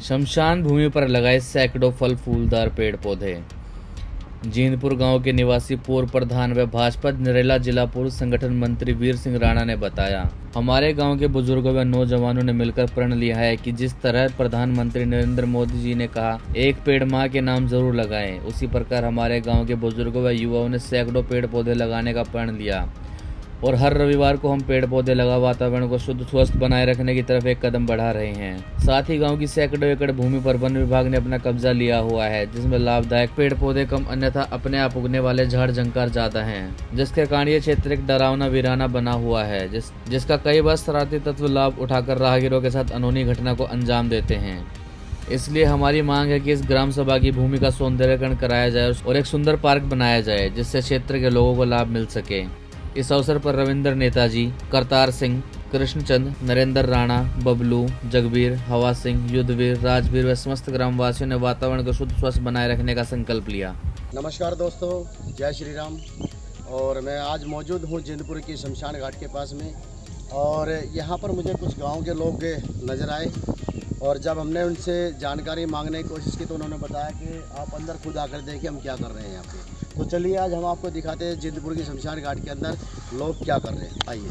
शमशान भूमि पर लगाए सैकड़ों फल फूलदार पेड़ पौधे। जींदपुर गांव के निवासी पूर्व प्रधान व भाजपा नरेला जिला पूर्व संगठन मंत्री वीर सिंह राणा ने बताया, हमारे गांव के बुजुर्गों व नौजवानों ने मिलकर प्रण लिया है कि जिस तरह प्रधानमंत्री नरेंद्र मोदी जी ने कहा एक पेड़ मां के नाम जरूर लगाएं, उसी प्रकार हमारे गांव के बुजुर्गों व युवाओं ने सैकड़ों पेड़ पौधे लगाने का प्रण लिया और हर रविवार को हम पेड़ पौधे लगा वातावरण को शुद्ध स्वस्थ बनाए रखने की तरफ एक कदम बढ़ा रहे हैं। साथ ही गांव की सैकड़ों एकड़ भूमि पर वन विभाग ने अपना कब्जा लिया हुआ है, जिसमें लाभदायक पेड़ पौधे कम अन्यथा अपने आप उगने वाले झाड़ जंकार ज्यादा हैं, जिसके कारण ये क्षेत्र एक डरावना वीराना बना हुआ है, जिसका कई बार शरारती तत्व लाभ उठाकर राहगीरों के साथ अनहोनी घटना को अंजाम देते हैं। इसलिए हमारी मांग है कि इस ग्राम सभा की भूमि का सौंदर्यीकरण कराया जाए और एक सुंदर पार्क बनाया जाए, जिससे क्षेत्र के लोगों को लाभ मिल सके। इस अवसर पर रविंद्र नेताजी, करतार सिंह, कृष्णचंद, नरेंद्र राणा, बबलू, जगबीर, हवा सिंह, युद्धवीर, राजवीर व समस्त ग्रामवासियों ने वातावरण को शुद्ध स्वस्थ बनाए रखने का संकल्प लिया। नमस्कार दोस्तों, जय श्री राम। और मैं आज मौजूद हूँ जींदपुर की शमशान घाट के पास में, और यहाँ पर मुझे कुछ गांव के लोग नज़र आए और जब हमने उनसे जानकारी मांगने की कोशिश की तो उन्होंने बताया कि आप अंदर खुद आकर देखिए हम क्या कर रहे हैं यहाँ पे। तो चलिए आज हम आपको दिखाते हैं जींदपुर की शमशान घाट के अंदर लोग क्या कर रहे हैं। आइए।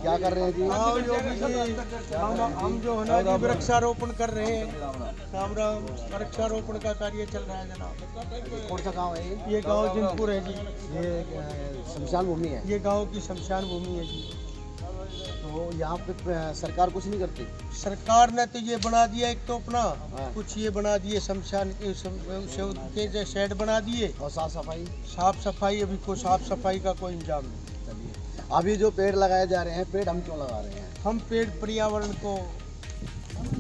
क्या कर रहे हैं जी? हम जो है ना जी वृक्षारोपण कर रहे हैं। राम राम। वृक्षारोपण का कार्य चल रहा है जनाब। कौन सा गांव है ये गांव जींदपुर है जी। ये शमशान भूमि है। ये गांव की शमशान भूमि है जी। तो यहाँ पे सरकार कुछ नहीं करती? सरकार ने तो ये बना दिया, एक तो अपना कुछ ये बना दिए शमशान के जो शेड बना दिए, और साफ सफाई अभी कोई साफ सफाई का कोई इंतजाम नहीं। चलिए, अभी जो पेड़ लगाए जा रहे हैं, पेड़ हम क्यों लगा रहे हैं? हम पेड़ पर्यावरण को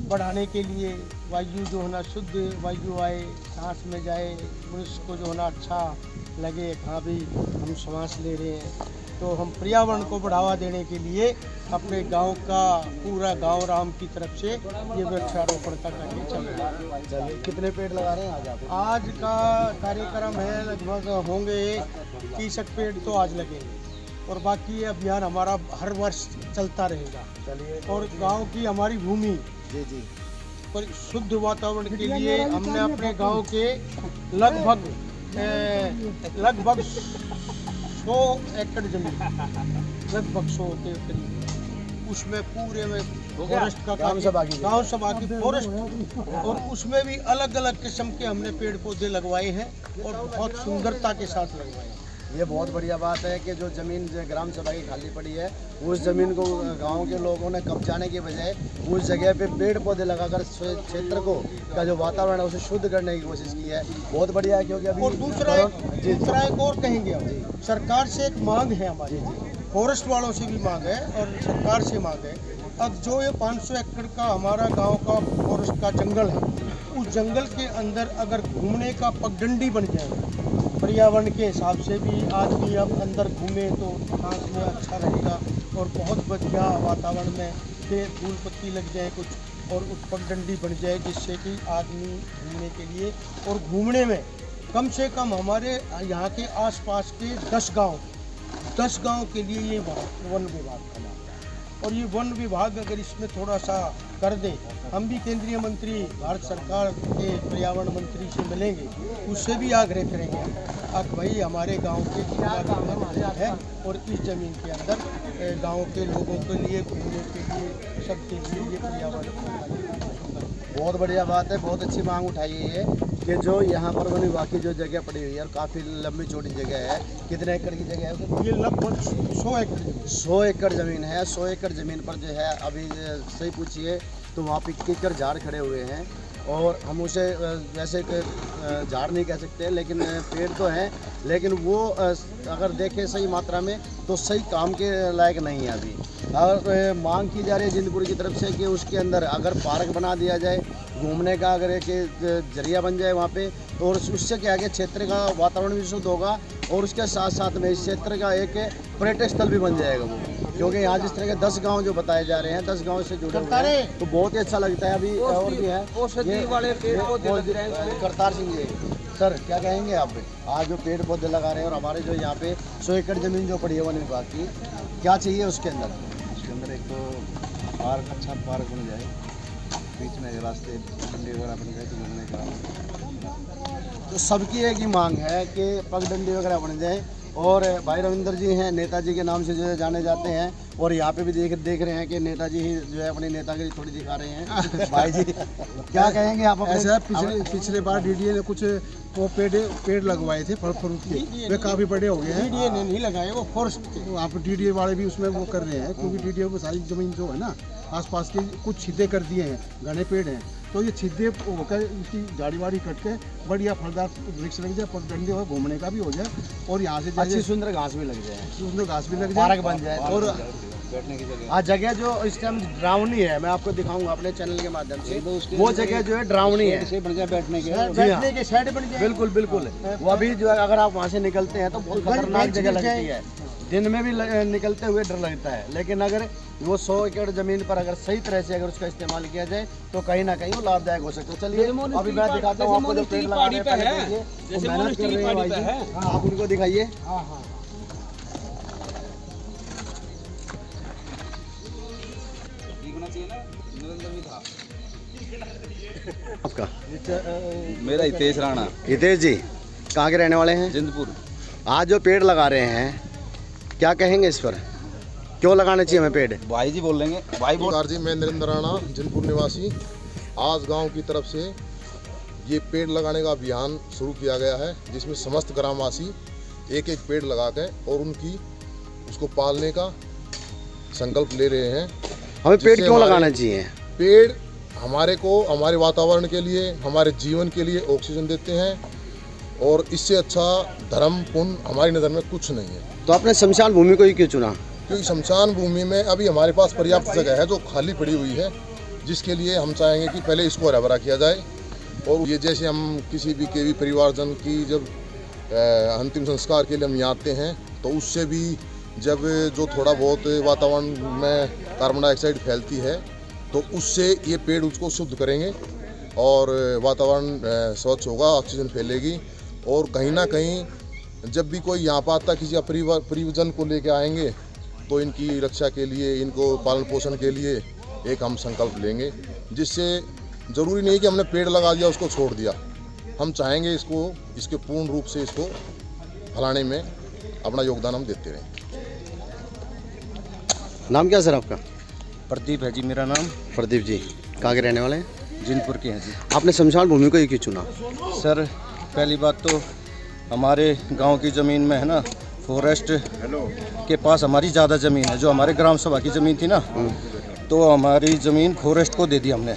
बढ़ाने के लिए, वायु जो है ना शुद्ध वायु आए, सांस में जाए, मनुष्य को जो है ना अच्छा लगे, हाँ भी हम सांस ले रहे हैं, तो हम पर्यावरण को बढ़ावा देने के लिए अपने गांव का पूरा गांव राम की तरफ से ये वृक्षारोपण का कार्य चल रहा है। चलिए, कितने पेड़ लगा रहे हैं आज आप? आज का कार्यक्रम है, लगभग होंगे 30 पेड़ तो आज लगेंगे, और बाकी ये अभियान हमारा हर वर्ष चलता रहेगा। चलिए। और गांव की हमारी भूमि जी पर शुद्ध वातावरण के लिए हमने अपने गांव के लगभग 100 एकड़ जमीन, लगभग 100 के करीब, उसमें पूरे में फॉरेस्ट का गांव सभा की फॉरेस्ट, और उसमें भी अलग अलग किस्म के हमने पेड़ पौधे लगवाए हैं और बहुत सुंदरता के साथ लगवाए हैं। ये बहुत बढ़िया बात है कि जो ज़मीन ग्राम सभा की खाली पड़ी है, उस ज़मीन को गांव के लोगों ने कब्जाने के बजाय उस जगह पे पेड़ पौधे लगाकर क्षेत्र को का जो वातावरण है उसे शुद्ध करने की कोशिश की है। बहुत बढ़िया है, क्योंकि अभी और दूसरा एक और कहेंगे हम, सरकार से एक मांग है हमारी, फॉरेस्ट वालों से भी मांग है और सरकार से मांग है। अब जो ये 500 एकड़ का हमारा गांव का फॉरेस्ट का जंगल है, उस जंगल के अंदर अगर घूमने का पगडंडी बन जाए, पर्यावरण के हिसाब से भी आदमी अब अंदर घूमे तो सांस में अच्छा रहेगा, और बहुत बढ़िया वातावरण में फिर फूल पत्ती लग जाए कुछ, और उस पगडंडी बन जाए, जिससे कि आदमी घूमने के लिए, और घूमने में कम से कम हमारे यहाँ के आसपास के 10 गांव के लिए ये वन विभाग बना, और ये वन विभाग अगर इसमें थोड़ा सा कर दे, हम भी केंद्रीय मंत्री भारत सरकार के पर्यावरण मंत्री से मिलेंगे, उससे भी आग्रह करेंगे कि भाई हमारे गांव के है और इस ज़मीन के अंदर गांव के लोगों के लिए घूमने के लिए सबके लिए ये पर्यावरण। बहुत बढ़िया बात है, बहुत अच्छी मांग उठाई है कि जो यहाँ पर वन विभाग की जो जगह पड़ी हुई है और काफ़ी लंबी चौड़ी जगह है। कितने एकड़ की जगह है? ये लगभग 100 एकड़। 100 एकड़ ज़मीन है। 100 एकड़ ज़मीन पर जो है अभी सही पूछिए तो वहाँ पे किकर झाड़ खड़े हुए हैं, और हम उसे वैसे झाड़ नहीं कह सकते, लेकिन पेड़ तो हैं, लेकिन वो अगर देखें सही मात्रा में तो सही काम के लायक नहीं है अभी। और मांग की जा रही है जिंदपुर की तरफ से कि उसके अंदर अगर पार्क बना दिया जाए, घूमने का अगर एक जरिया बन जाए वहाँ पे, तो और उससे क्या है कि क्षेत्र का वातावरण भी शुद्ध होगा और उसके साथ साथ में इस क्षेत्र का एक पर्यटक स्थल भी बन जाएगा वो, क्योंकि यहाँ जिस तरह के 10 गांव जो बताए जा रहे हैं 10 गांव से जुड़े हुए हैं, तो बहुत ही अच्छा लगता है। अभी और भी है करतार सिंह जी, सर क्या कहेंगे आप? आज जो पेड़ पौधे लगा रहे हैं और हमारे जो यहाँ पे 100 एकड़ जमीन जो पड़ी है वन विभाग की, क्या चाहिए उसके अंदर? उसके अंदर एक तो पार्क, अच्छा पार्क बन जाए, बीच में रास्ते डंडे वगैरह बन जाए तो घूमने का। तो सबकी एक ही मांग है कि पगडंडी वगैरह बन जाए। और भाई रविंदर जी हैं, नेताजी के नाम से जो है जाने जाते हैं, और यहाँ पे भी देख रहे हैं कि नेताजी ही जो है अपनी नेतागिरी थोड़ी दिखा रहे हैं। भाई जी क्या कहेंगे आप? ऐसा पिछले बार डीडीए ने कुछ वो पेड़ लगवाए थे फल फ्रूट के, वे काफ़ी बड़े हो गए हैं। डीडीए ने नहीं लगाए, वो फॉरेस्ट के। आप डीडीए वाले भी उसमें वो कर रहे हैं, क्योंकि डीडीए को सारी ज़मीन जो है ना आसपास के कुछ छिद्दे कर दिए हैं, घने पेड़ हैं, तो ये छिद्दे होकर इसकी झाड़ी वाड़ी कट के बढ़िया फलदार वृक्ष लग जाए, पगडंडी हो, घूमने का भी हो जाए, और यहाँ से अच्छी सुंदर घास भी लग जाए, सुंदर घास भी लग जाए, पार्क बन जाए। और बैठने की जगह, आज जगह जो इस टाइम डरावनी है, मैं आपको दिखाऊंगा अपने चैनल के माध्यम से, वो जगह जो है डरावनी है, से बन जाए बैठने के, बैठने के साइड बन जाए। बिल्कुल बिल्कुल। वो अभी जो है अगर आप वहाँ से निकलते हैं तो बहुत खतरनाक जगह लगती है, दिन में भी निकलते हुए डर लगता है, लेकिन अगर वो 100 एकड़ जमीन पर अगर सही तरह से अगर उसका इस्तेमाल किया जाए तो कहीं ना कहीं वो लाभदायक हो सकता है। चलिए अभी मैं दिखाता हूँ आपको, जो पेड़ लगा रहे हैं पहले देखिए, वो मेहनत कर रहे हैं भाई जी, आप उनको दिखाइए। आपका? मेरा हितेश राणा, हितेश जी कहाँ के रहने वाले हैं? जिंदपुर। आज जो पेड़ लगा रहे हैं क्या कहेंगे इस पर? क्यों लगाने चाहिए हमें पेड़? भाई जी बोल लेंगे, भाई बोल। नमस्कार जी, मैं नरेंद्र राणा, जिंदपुर निवासी। आज गांव की तरफ से ये पेड़ लगाने का अभियान शुरू किया गया है, जिसमें समस्त ग्रामवासी एक एक पेड़ लगा के और उनकी उसको पालने का संकल्प ले रहे हैं। हमें पेड़ क्यों लगाना चाहिए? पेड़ हमारे को, हमारे वातावरण के लिए, हमारे जीवन के लिए ऑक्सीजन देते हैं, और इससे अच्छा धर्म पुण्य हमारी नज़र में कुछ नहीं है। तो आपने शमशान भूमि को ही क्यों चुना? क्योंकि शमशान भूमि में अभी हमारे पास पर्याप्त जगह है जो खाली पड़ी हुई है, जिसके लिए हम चाहेंगे कि पहले इसको हरा भरा किया जाए। और ये जैसे हम किसी भी के भी परिवारजन की जब अंतिम संस्कार के लिए हम यहाँ आते हैं, तो उससे भी जब जो थोड़ा बहुत वातावरण में कार्बन डाइऑक्साइड फैलती है, तो उससे ये पेड़ उसको शुद्ध करेंगे और वातावरण स्वच्छ होगा, ऑक्सीजन फैलेगी। और कहीं ना कहीं जब भी कोई यहाँ पर आता किसी परिवारजन को लेके आएंगे, तो इनकी रक्षा के लिए, इनको पालन पोषण के लिए एक हम संकल्प लेंगे, जिससे ज़रूरी नहीं कि हमने पेड़ लगा दिया उसको छोड़ दिया। हम चाहेंगे इसके पूर्ण रूप से इसको फैलाने में अपना योगदान हम देते रहें। नाम क्या सर आपका? प्रदीप है जी मेरा नाम। प्रदीप जी कहाँ के रहने वाले हैं? जिंदपुर के हैं जी। आपने शमशान भूमि को ही क्यों चुना? सर पहली बात तो हमारे गांव की ज़मीन में है ना, फॉरेस्ट के पास हमारी ज़्यादा ज़मीन है। जो हमारे ग्राम सभा की ज़मीन थी ना, तो हमारी ज़मीन फॉरेस्ट को दे दी हमने,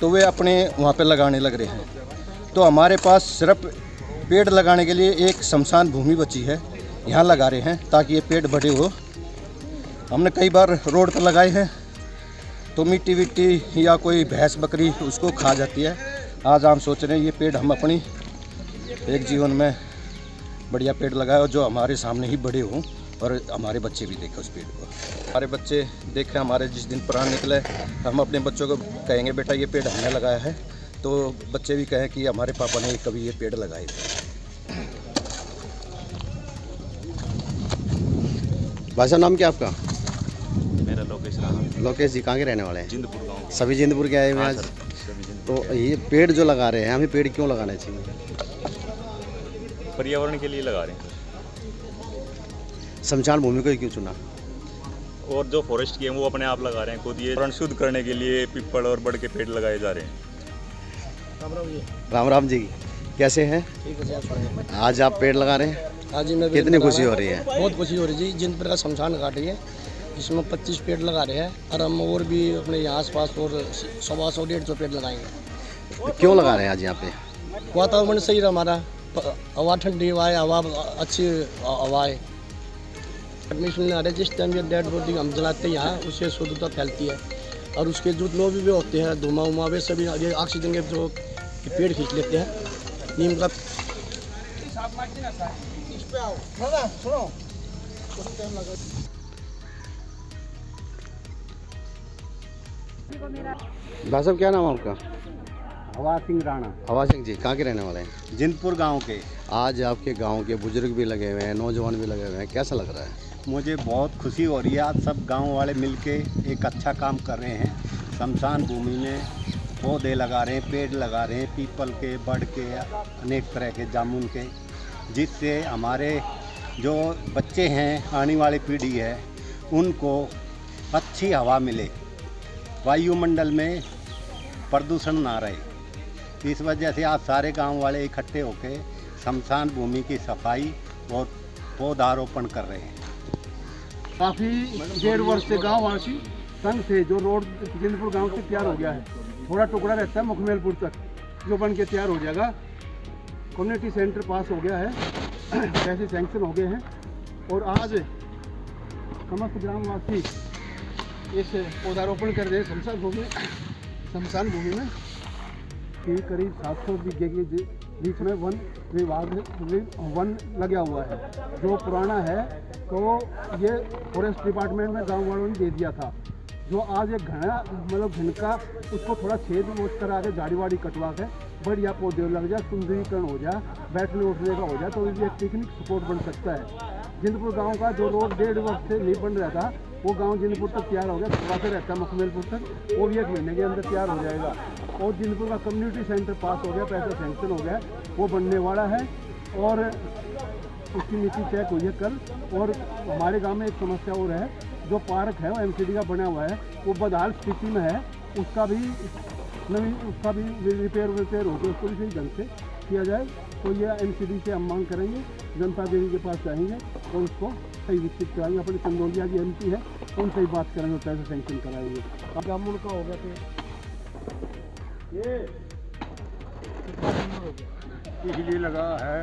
तो वे अपने वहाँ पे लगाने लग रहे हैं। तो हमारे पास सिर्फ पेड़ लगाने के लिए एक शमशान भूमि बची है, यहाँ लगा रहे हैं ताकि ये पेड़ बड़े हो। हमने कई बार रोड पर लगाए हैं, तो मिट्टी विट्टी या कोई भैंस बकरी उसको खा जाती है। आज हम सोच रहे हैं ये पेड़ हम अपनी एक जीवन में बढ़िया पेड़ लगाए, और जो हमारे सामने ही बड़े हों और हमारे बच्चे भी देखें उस पेड़ को। हमारे बच्चे देखें, हमारे जिस दिन प्राण निकले, हम अपने बच्चों को कहेंगे बेटा ये पेड़ हमने लगाया है, तो बच्चे भी कहें कि हमारे पापा ने कभी ये पेड़ लगाए थे। भाई साहब नाम क्या आपका? मेरा लोकेश राणा। लोकेश जी कहाँ के रहने वाले हैं? जिंदपुर गाँव। सभी जिंदपुर के आए हुए हैं आज। तो ये पेड़ जो लगा रहे हैं, हमें पेड़ क्यों लगाना चाहिए? पर्यावरण के लिए लगा रहे हैं, शमशान भूमि को ही क्यों चुना? और जो फॉरेस्ट की है वो अपने आप लगा रहे हैं खुद। ये पर्यावरण शुद्ध करने के लिए पीपल और बड़ के पेड़ लगाए जा रहे हैं। राम राम जी, कैसे हैं? आज आप पेड़ लगा रहे हैं, आज ही मैं कितनी खुशी हो रही है? बहुत खुशी हो रही है जी। जिंदपुर का शमशान घाट है, इसमें 25 पेड़ लगा रहे हैं, और हम और भी अपने यहाँ आस पास और 100-150 पेड़ लगाएंगे। क्यों लगा रहे हैं आज यहाँ पे? वातावरण सही रहा हमारा, हवा ठंडी हवा है, हवा अच्छी हवा है। परमिशन आ रहे जिस टाइम ये डेड बॉडी हम जलाते हैं यहाँ उससे शुद्धता फैलती है और उसके जो लोग भी होते हैं धुआं उमा वे सभी ये ऑक्सीजन के जो पेड़ खींच लेते हैं। नीम का भाई साहब क्या नाम है आपका? हवा सिंह राणा। हवा सिंह जी, कहाँ के रहने वाले हैं? जिंदपुर गांव के। आज आपके गांव के बुजुर्ग भी लगे हुए हैं, नौजवान भी लगे हुए हैं, कैसा लग रहा है? मुझे बहुत खुशी हो रही है। आज सब गांव वाले मिलके एक अच्छा काम कर रहे हैं। शमशान भूमि में पौधे लगा रहे हैं, पेड़ लगा रहे हैं, पीपल के, बड़ के, अनेक तरह के, जामुन के, जिससे हमारे जो बच्चे हैं, आने वाली पीढ़ी है, उनको अच्छी हवा मिले, वायुमंडल में प्रदूषण ना रहे। इस वजह से आज सारे गांव वाले इकट्ठे होकर शमशान भूमि की सफाई और पौधारोपण कर रहे हैं। काफ़ी 1.5 वर्ष से गाँववासी संघ से जो रोड जिंदपुर गांव से तैयार हो गया है, थोड़ा टुकड़ा रहता है मुखमेलपुर तक जो बन के तैयार हो जाएगा। कम्युनिटी सेंटर पास हो गया है, पैसे सैंक्शन हो गए हैं और आज समस्त ग्रामवासी इस पौधारोपण कर रहे हैं शमशान भूमि में कि करीब 700 बीघे के बीच में वन लगा हुआ है जो पुराना है। तो ये फॉरेस्ट डिपार्टमेंट में गांव वालों ने दे दिया था, जो आज एक घना मतलब घनका उसको थोड़ा छेद वोच करा के झाड़ी वाड़ी कटवा के बढ़िया पौधे लग जाए, सुंदरीकरण हो जाए, बैठने उठने का हो जाए, तो ये एक पिकनिक स्पॉट बन सकता है। जिंदपुर गांव का जो रोड 1.5 वर्ष से नहीं बन रहा था वो गांव जिंदपुर तक तैयार हो गया, थोड़ा से रहता है मुखमेलपुर तक, वो भी 1 महीने के अंदर तैयार हो जाएगा। और जिंदपुर का कम्युनिटी सेंटर पास हो गया, पैसा सैंक्शन हो गया, वो बनने वाला है और उसकी नीति चेक हुई है कल। और हमारे गांव में एक समस्या और है, जो पार्क है वो एमसीडी का बना हुआ है, वो बदहाल स्थिति में है, उसका भी रिपेयर होकर उसको भी सही ढंग से किया जाए। तो ये एमसीडी से हम मांग करेंगे, जनता देवी के पास जाएंगे और उसको सही विकसित कराएंगे। अपने चंदौलिया जी एमपी है, उनसे ही बात करेंगे और पैसे सैंक्शन कराएंगे। अब जामुन का हो गया तो इसलिए लगा है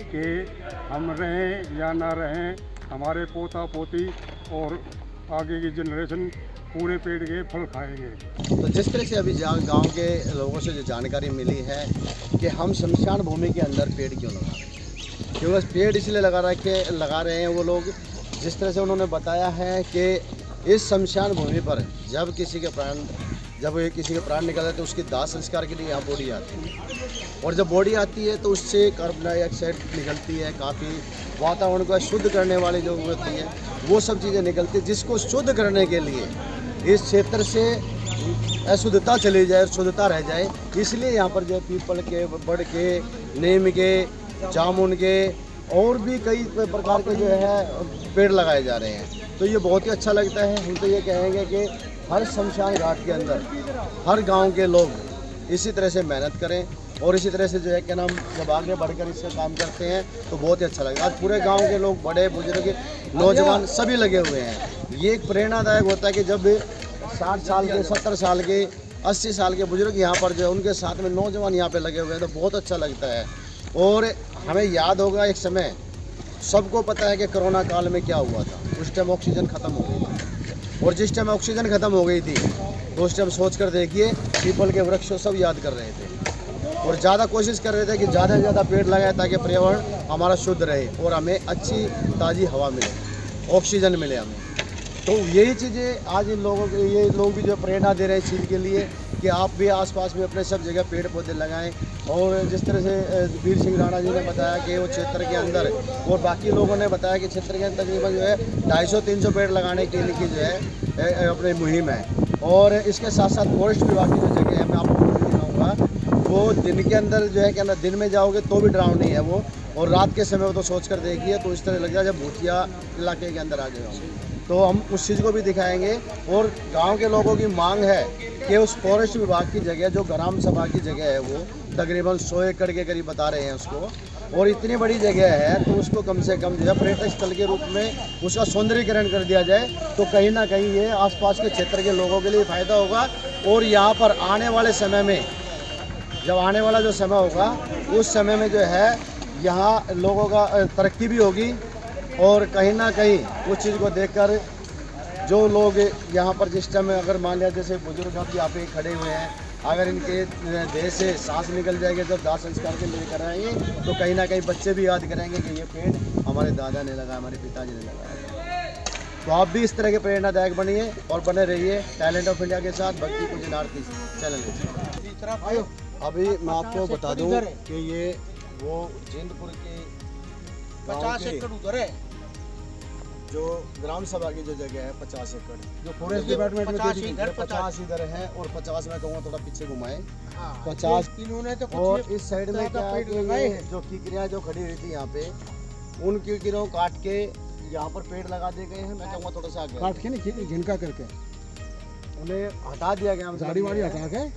कि हम रहें या ना रहें, हमारे पोता पोती और आगे की जनरेशन पूरे पेड़ के फल खाएंगे। तो जिस तरह से अभी गांव के लोगों से जो जानकारी मिली है कि हम शमशान भूमि के अंदर पेड़ क्यों लगा रहे हैं, क्योंकि पेड़ इसलिए लगा रहे हैं वो लोग, जिस तरह से उन्होंने बताया है कि इस शमशान भूमि पर जब किसी के प्राण निकलते हैं तो उसकी दाह संस्कार के लिए यहाँ बॉडी आती है, और जब बॉडी आती है तो उससे कार्बन डाइऑक्साइड निकलती है, काफ़ी वातावरण को शुद्ध करने वाली जो होती है वो सब चीज़ें निकलती है, जिसको शुद्ध करने के लिए इस क्षेत्र से अशुद्धता चली जाए और शुद्धता रह जाए, इसलिए यहाँ पर जो पीपल के, बड़ के, नीम के, जामुन के और भी कई प्रकार के जो है पेड़ लगाए जा रहे हैं। तो ये बहुत ही अच्छा लगता है। हम तो ये कहेंगे कि हर शमशान घाट के अंदर हर गांव के लोग इसी तरह से मेहनत करें और इसी तरह से जो है क्या नाम जब आगे बढ़कर इससे काम करते हैं तो बहुत ही अच्छा लगता है। आज पूरे गांव के लोग, बड़े बुजुर्ग, नौजवान सभी लगे हुए हैं। ये एक प्रेरणादायक होता है कि जब 60 साल के, 70 साल के, 80 साल के बुजुर्ग यहाँ पर जो है उनके साथ में नौजवान यहाँ पे लगे हुए हैं तो बहुत अच्छा लगता है। और हमें याद होगा एक समय, सबको पता है कि कोरोना काल में क्या हुआ था, उस टाइम ऑक्सीजन ख़त्म हो गई थी, और जिस टाइम ऑक्सीजन ख़त्म हो गई थी तो उस टाइम सोच कर देखिए पीपल के वृक्षों सब याद कर रहे थे और ज़्यादा कोशिश कर रहे थे कि ज़्यादा से ज़्यादा पेड़ लगाए ताकि पर्यावरण हमारा शुद्ध रहे और हमें अच्छी ताज़ी हवा मिले, ऑक्सीजन मिले हमें। तो यही चीज़ें आज इन लोगों के, ये लोग भी जो प्रेरणा दे रहे हैं इस चीज़ के लिए कि आप भी आसपास में अपने सब जगह पेड़ पौधे लगाएं। और जिस तरह से वीर सिंह राणा जी ने बताया कि वो क्षेत्र के अंदर और बाकी लोगों ने बताया कि क्षेत्र के अंदर तकरीबन जो है 250-300 पेड़ लगाने के लिए जो है अपनी मुहिम है। और इसके साथ साथ फॉरेस्ट विभाग की जो जगह है मैं आपको दिखाऊँगा, वो दिन के अंदर जो है क्या दिन में जाओगे तो भी डरावनी है वो, और रात के समय तो सोच कर देखिए तो इस तरह लग जाए जब भूतिया इलाके के अंदर आ गए होंगे। तो हम उस चीज़ को भी दिखाएंगे। और गांव के लोगों की मांग है कि उस फॉरेस्ट विभाग की जगह जो ग्राम सभा की जगह है वो तकरीबन 100 एकड़ के करीब बता रहे हैं उसको, और इतनी बड़ी जगह है तो उसको कम से कम जो है पर्यटक स्थल के रूप में उसका सौंदर्यीकरण कर दिया जाए तो कहीं ना कहीं ये आसपास के क्षेत्र के लोगों के लिए फ़ायदा होगा। और यहाँ पर आने वाले समय में, जब आने वाला जो समय होगा उस समय में जो है यहाँ लोगों का तरक्की भी होगी और कहीं ना कहीं उस चीज़ को देखकर जो लोग यहाँ पर जिस टाइम अगर मान लिया जैसे बुजुर्ग अब यहाँ पे खड़े हुए हैं, अगर इनके देह से सांस निकल जाएगी जब दाह संस्कार के लिए कराएंगे तो कहीं ना कहीं बच्चे भी याद करेंगे कि ये पेड़ हमारे दादा ने लगाया, हमारे पिताजी ने लगाया। तो आप भी इस तरह के प्रेरणादायक बनिए और बने रहिए टैलेंट ऑफ इंडिया के साथ, भक्ति पूजन आरती चैनल के। अभी मैं आपको बता दूं कि ये वो जिंदपुर के 50 एकड़ उधर है, जो ग्राम सभा की जो जगह है 50 एकड़, जो फॉरेस्ट डिपार्टमेंट में 50 इधर 50 इधर है और 50 में कहूँगा थोड़ा पीछे घुमाए 50। हाँ, इन्होंने तो और कुछ इस साइड में क्या है कि ये जो किकरियाँ जो खड़ी हुई थी यहाँ पे, उन किकरियों काट के यहाँ पर पेड़ लगा दिए गए हैं। मैं कहूँगा थोड़ा सा आगे काट के नहीं झिनका करके उन्हें हटा दिया गया, झाड़ी वाड़ी हटा के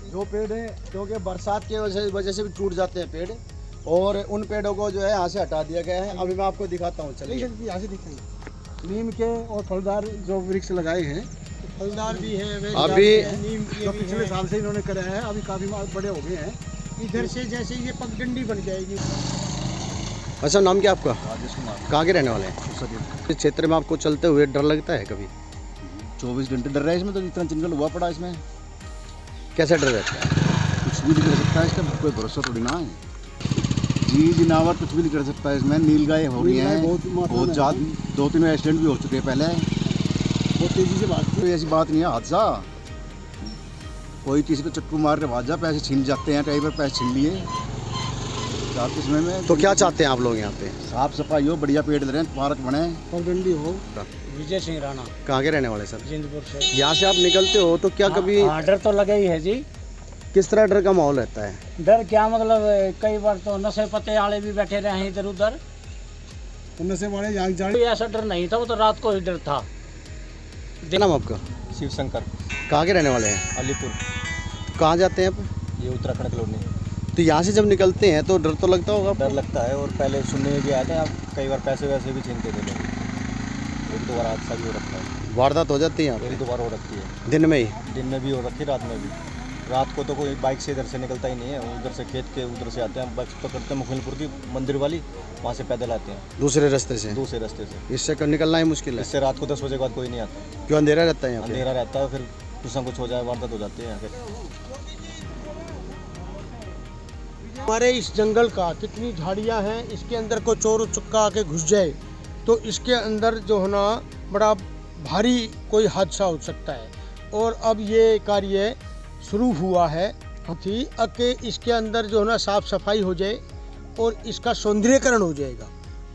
जो पेड़ है, क्योंकि बरसात की वजह से भी टूट जाते हैं पेड़, और उन पेड़ों को जो है यहाँ से हटा दिया गया है। अभी मैं आपको दिखाता हूँ, चलिए यहाँ से दिखाएंगे। नीम के और फलदार जो वृक्ष लगाए हैं, फलदार भी है, अभी नीम के जो भी पिछले है। साल से इन्होंने कराया है, अभी काफी बड़े हो गए हैं। इधर से जैसे ये पगडंडी बन जाएगी। अच्छा, नाम क्या आपका? राजेश कुमार। कहाँ के रहने वाले हैं? इस क्षेत्र में आपको चलते हुए डर लगता है कभी? 24 घंटे डर रहा है इसमें, तो इतना जंगल हुआ पड़ा इसमें, कैसा डर रहता है? कुछ भी नहीं कर सकता है इसका, कोई भरोसा थोड़ी ना है। जी जनावर कुछ भी नहीं कर सकता है इसमें। नीलगाय हो रही हैं बहुत ज़्यादा, 2-3 एक्सीडेंट भी हो चुके हैं पहले, बहुत तेजी से भागती कोई ऐसी बात नहीं है। हादसा कोई किसी को चक्कू मार के भाग जा, पैसे छीन जाते हैं, ड्राइवर पैसे छीन लिए इसमें में। तो क्या चाहते हैं आप लोग यहाँ पे? साफ सफाई हो, बढ़िया पेड़ लगे, पार्क बने, पगडंडी हो। विजय सिंह राणा, कहाँ के रहने वाले सर? जिंदपुर से। यहाँ से आप निकलते हो तो क्या कभी डर तो लगा ही है जी। किस तरह डर का माहौल रहता है? डर क्या मतलब, कई बार तो नशे पत्ते वाले भी बैठे रहे हैं इधर उधर, नशे वाले यहाँ जाने। कोई ऐसा डर नहीं था, वो तो रात को ही डर था। क्या नाम आपका? शिव शंकर, कहाँ के रहने वाले हैं? अलीपुर, कहाँ जाते हैं आप? ये उत्तराखंड कॉलोनी। तो यहाँ से जब निकलते हैं तो डर तो लगता होगा आपको? डर लगता है, और पहले सुनने में भी आया था, कई बार पैसे वैसे भी छीनते थे लोग। एक 2 बार हादसा भी हो रखा है, वारदात हो जाती है यहाँ पे? 1-2 बार हो रखी है, दिन में ही? दिन में भी हो रखी, रात में भी। रात को तो कोई बाइक से इधर से निकलता ही नहीं है, उधर से खेत के उधर से आते हैं, बाइक पकड़ते हैं मुखिलपुर की मंदिर वाली, वहाँ से पैदल आते हैं दूसरे रास्ते से? दूसरे रास्ते से। इससे निकलना ही मुश्किल है? इससे रात को 10 बजे के बाद कोई नहीं आता, क्यों? अंधेरा रहता है यहाँ पे? अंधेरा रहता है, फिर कुछ ना कुछ हो जाए, वारदात हो जाती है यहाँ पे। हमारे इस जंगल का कितनी झाड़ियाँ हैं, इसके अंदर को चोर चुक्का आके घुस जाए तो इसके अंदर जो है ना बड़ा भारी कोई हादसा हो सकता है। और अब ये कार्य शुरू हुआ है थी कि इसके अंदर जो है ना साफ सफाई हो जाए और इसका सौंदर्यीकरण हो जाएगा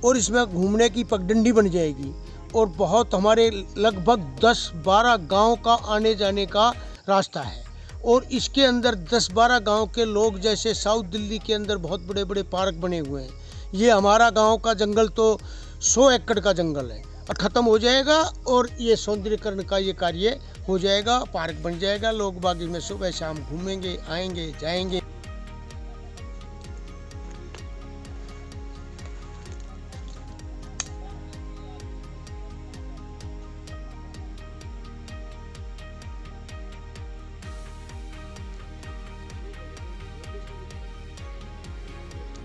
और इसमें घूमने की पगडंडी बन जाएगी, और बहुत हमारे लगभग 10-12 गांव का आने जाने का रास्ता है। और इसके अंदर 10-12 गांव के लोग, जैसे साउथ दिल्ली के अंदर बहुत बड़े बड़े पार्क बने हुए हैं, ये हमारा गांव का जंगल तो 100 एकड़ का जंगल है, ख़त्म हो जाएगा और ये सौंदर्यीकरण का ये कार्य हो जाएगा, पार्क बन जाएगा, लोग बाग में सुबह शाम घूमेंगे, आएंगे, जाएंगे।